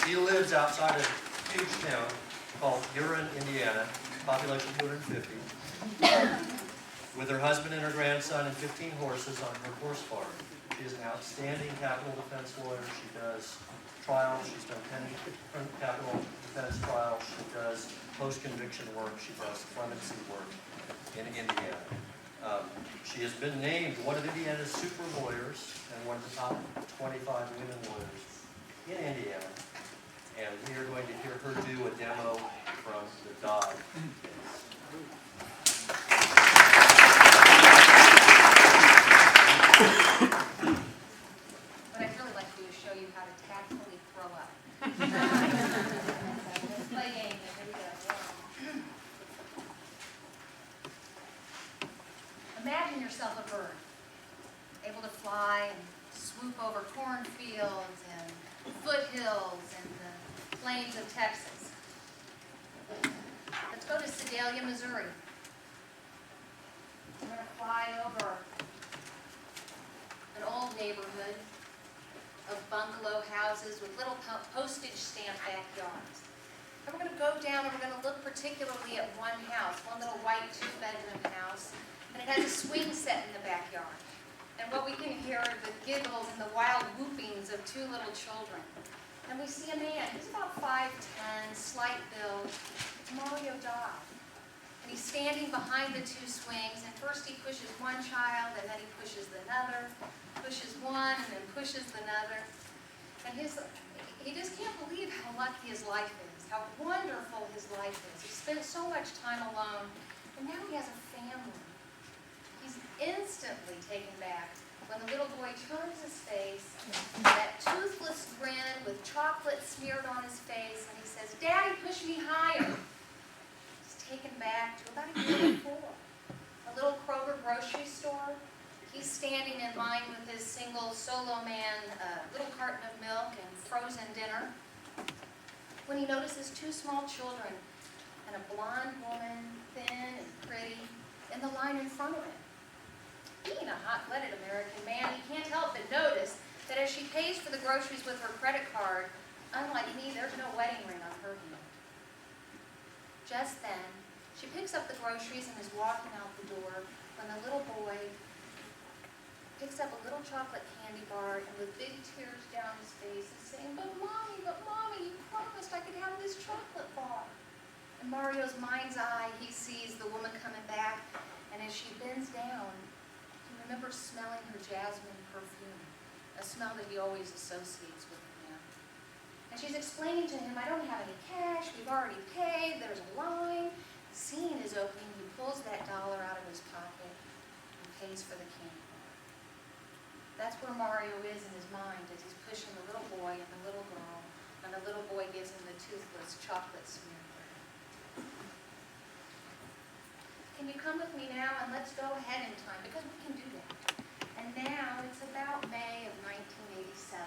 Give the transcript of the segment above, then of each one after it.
He lives outside of a huge town called Huron, Indiana, population 250, with her husband and her grandson and 15 horses on her horse farm. She is an outstanding capital defense lawyer. She does trials. She's done 10 capital defense trials. She does post-conviction work. She does clemency work in Indiana. She has been named one of Indiana's super lawyers and one of the top 25 women lawyers in Indiana. And we are going to hear her do a demo from the Dodd case. What I'd really like to do is show you how to tactfully throw up. Let's play a game. Here we go. Imagine yourself a bird, able to fly and swoop over cornfields and foothills and the plains of Texas. Let's go to Sedalia, Missouri. We're going to fly over an old neighborhood of bungalow houses with little postage stamp backyards. And we're going to go down and we're going to look particularly at one house, one little white two-bedroom house, and it has a swing set in the backyard. And what we can hear are the giggles and the wild whoopings of two little children. And we see a man, he's about 5'10", slight build. It's Mario Dodd. And he's standing behind the two swings, and first he pushes one child, and then he pushes another, pushes one, and then pushes another. And he just can't believe how lucky his life is, how wonderful his life is. He spent so much time alone, and now he has a family. He's instantly taken back when the little boy turns his face, that toothless grin with chocolate smeared on his face, and he says, "Daddy, push me higher." He's taken back to about a year before. A little Kroger grocery store. He's standing in line with his single solo man, little carton of milk and frozen dinner, when he notices two small children and a blonde woman, thin and pretty, in the line in front of him. Being a hot-blooded American man, he can't help but notice that as she pays for the groceries with her credit card, unlike me, there's no wedding ring on her hand. Just then, she picks up the groceries and is walking out the door when the little boy picks up a little chocolate candy bar and with big tears down his face is saying, but mommy, you promised I could have this chocolate bar." In Mario's mind's eye, he sees the woman coming back, and as she bends down, he remembers smelling her jasmine perfume, a smell that he always associates with the man. And she's explaining to him, "I don't have any cash, we've already paid, there's a line." The scene is opening, he pulls that dollar out of his pocket and pays for the candy bar. That's where Mario is in his mind as he's pushing the little boy and the little girl, and the little boy gives him the toothless chocolate smear. Can you come with me now and let's go ahead in time, because we can do that. And now it's about May of 1987.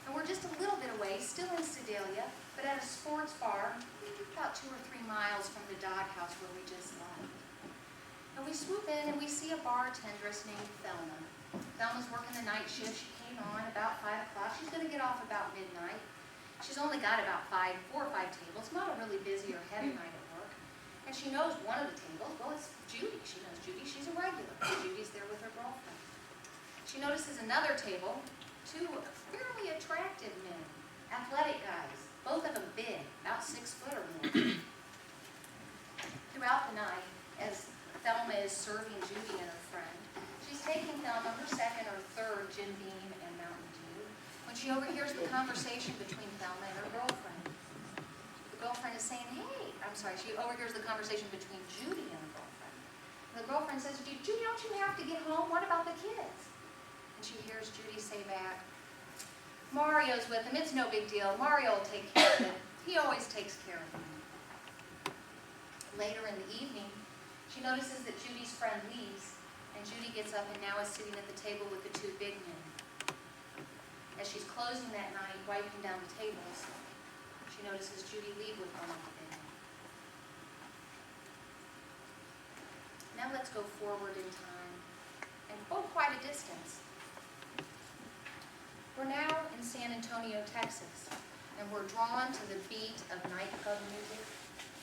And we're just a little bit away, still in Sedalia, but at a sports bar, about 2 or 3 miles from the Dodd house where we just left. And we swoop in and we see a bartendress named Thelma. Thelma's working the night shift. She came on about 5 o'clock. She's going to get off about midnight. She's only got about 4 or 5 tables, not a really busy or heavy night at work. And she knows one of the tables, well, it's Judy. She knows Judy, she's a regular. Judy's there with her girlfriend. She notices another table, 2 fairly attractive men, athletic guys, both of them big, about 6 foot or more. Throughout the night, as Thelma is serving Judy and her friend, she's taking Thelma her second or third Jim Beam and Mountain Dew when she overhears the conversation between Thelma and her girlfriend. The girlfriend is saying, she overhears the conversation between Judy and the girlfriend. And the girlfriend says, "Judy, don't you have to get home? What about the kids?" And she hears Judy say back, "Mario's with him. It's no big deal. Mario will take care of it. He always takes care of me." Later in the evening, she notices that Judy's friend leaves, and Judy gets up and now is sitting at the table with the 2 big men. As she's closing that night, wiping down the tables, she notices Judy leave with one of the big men. Now let's go forward in time, and quite a distance. We're now in San Antonio, Texas, and we're drawn to the beat of nightclub music,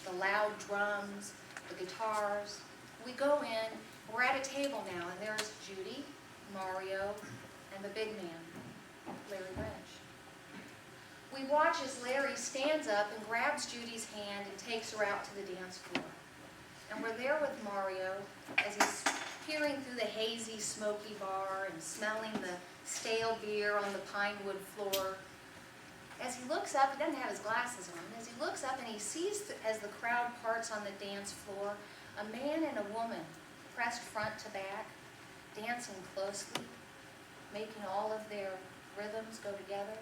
the loud drums, the guitars. We go in, we're at a table now, and there's Judy, Mario, and the big man, Larry Wrench. We watch as Larry stands up and grabs Judy's hand and takes her out to the dance floor. And we're there with Mario as he's peering through the hazy, smoky bar and smelling the stale beer on the pine wood floor. As he looks up, he doesn't have his glasses on, as he looks up and he sees, as the crowd parts on the dance floor, a man and a woman pressed front to back, dancing closely, making all of their rhythms go together.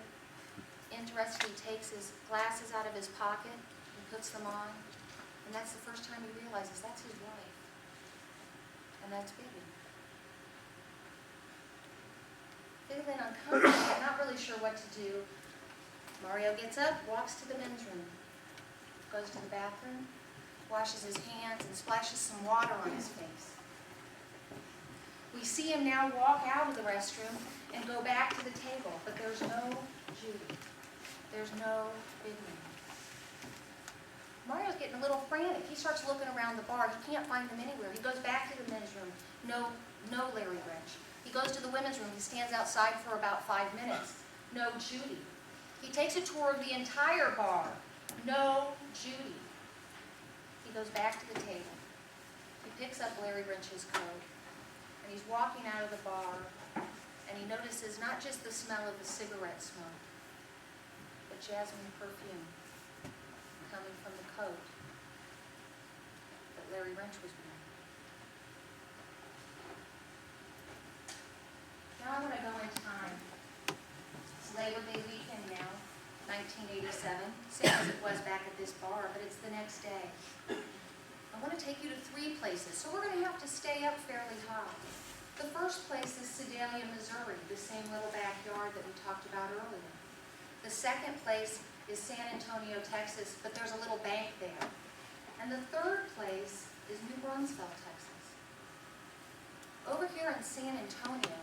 Interestingly, he takes his glasses out of his pocket and puts them on, and that's the first time he realizes that's his wife, and that's Bibi. Feeling uncomfortable, not really sure what to do, Mario gets up, walks to the men's room, goes to the bathroom, washes his hands, and splashes some water on his face. We see him now walk out of the restroom and go back to the table, but there's no Judy. There's no big man. Mario's getting a little frantic. He starts looking around the bar. He can't find them anywhere. He goes back to the men's room. No Larry Wrench. He goes to the women's room. He stands outside for about 5 minutes. No Judy. He takes a tour of the entire bar. No Judy. He goes back to the table. He picks up Larry Wrench's coat, and he's walking out of the bar, and he notices not just the smell of the cigarette smoke, but jasmine perfume coming from the coat that Larry Wrench was wearing. Now I want to go in time. It's Labor Day weekend now, 1987, same as it was back at this bar, but it's the next day. I want to take you to 3 places, so we're going to have to stay up fairly high. The first place is Sedalia, Missouri, the same little backyard that we talked about earlier. The second place is San Antonio, Texas, but there's a little bank there. And the third place is New Brunsville, Texas. Over here in San Antonio,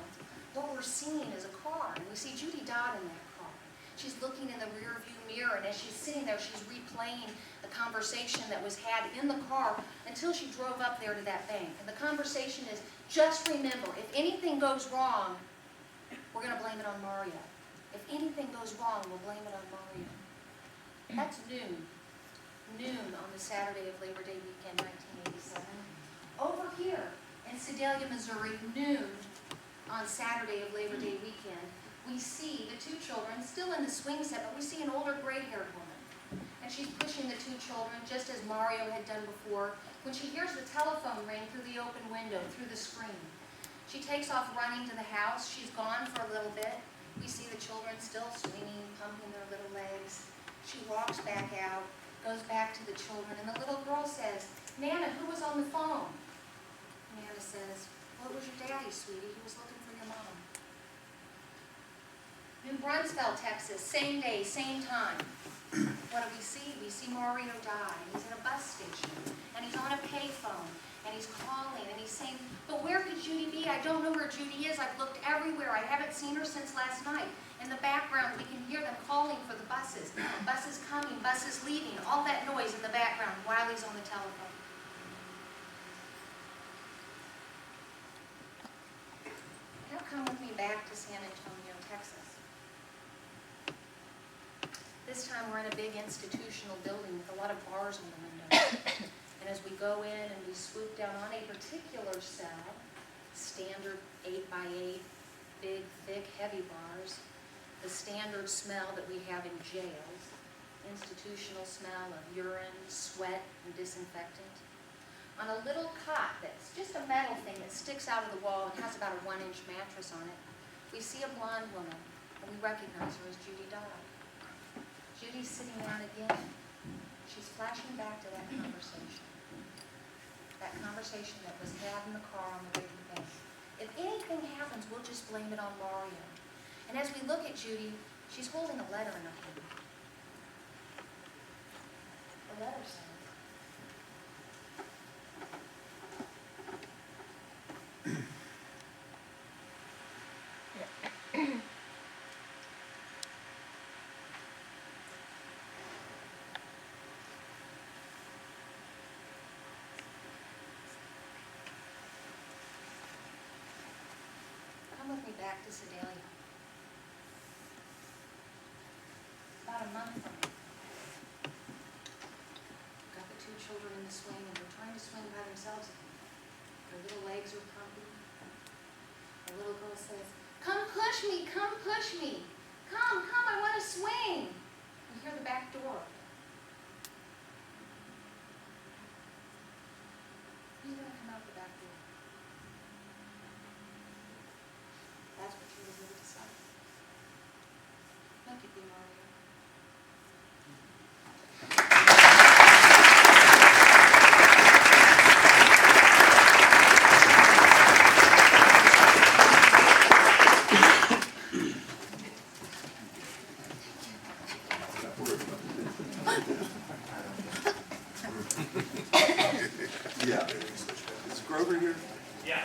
what we're seeing is a car, and we see Judy Dodd in that car. She's looking in the rearview mirror, and as she's sitting there, she's replaying the conversation that was had in the car until she drove up there to that bank. And the conversation is, just remember, if anything goes wrong, we're going to blame it on Mario. If anything goes wrong, we'll blame it on Mario. That's noon. Noon on the Saturday of Labor Day weekend, 1987. Over here in Sedalia, Missouri, noon on Saturday of Labor Day weekend, we see the 2 children still in the swing set, but we see an older gray-haired woman. And she's pushing the 2 children, just as Mario had done before, when she hears the telephone ring through the open window, through the screen. She takes off running to the house. She's gone for a little bit. We see the children still swinging, pumping their little legs. She walks back out, goes back to the children, and the little girl says, "Nana, who was on the phone?" Nana says, "Well, it was your daddy, sweetie. He was looking for your mom." New Brunsville, Texas, same day, same time. What do we see? We see Mario die. He's at a bus station, and he's on a payphone, and he's calling, and he's saying, "But where could Judy be? I don't know where Judy is. I've looked everywhere. I haven't seen her since last night." In the background, we can hear them calling for the buses. Buses coming, buses leaving, all that noise in the background while he's on the telephone. Now come with me back to San Antonio, Texas. This time we're in a big institutional building with a lot of bars in the windows. And as we go in and we swoop down on a particular cell, standard 8x8, big, thick, heavy bars, the standard smell that we have in jails, institutional smell of urine, sweat, and disinfectant. On a little cot that's just a metal thing that sticks out of the wall and has about a 1-inch mattress on it, we see a blonde woman, and we recognize her as Judy Dodd. Judy's sitting down again. She's flashing back to that conversation that was had in the car on the way to the bank. If anything happens, we'll just blame it on Mario. And as we look at Judy, she's holding a letter in her hand. The letter says, back to Sedalia. About a month from now. Got the two children in the swing, and they're trying to swing by themselves. Their little legs are pumping. The little girl says, "Come push me, come push me. Come, I want to swing." You hear the back door. Who's going to come out the back door? That's what you really decide. Look at me, Mario. Yeah. Is Grover here? Yeah.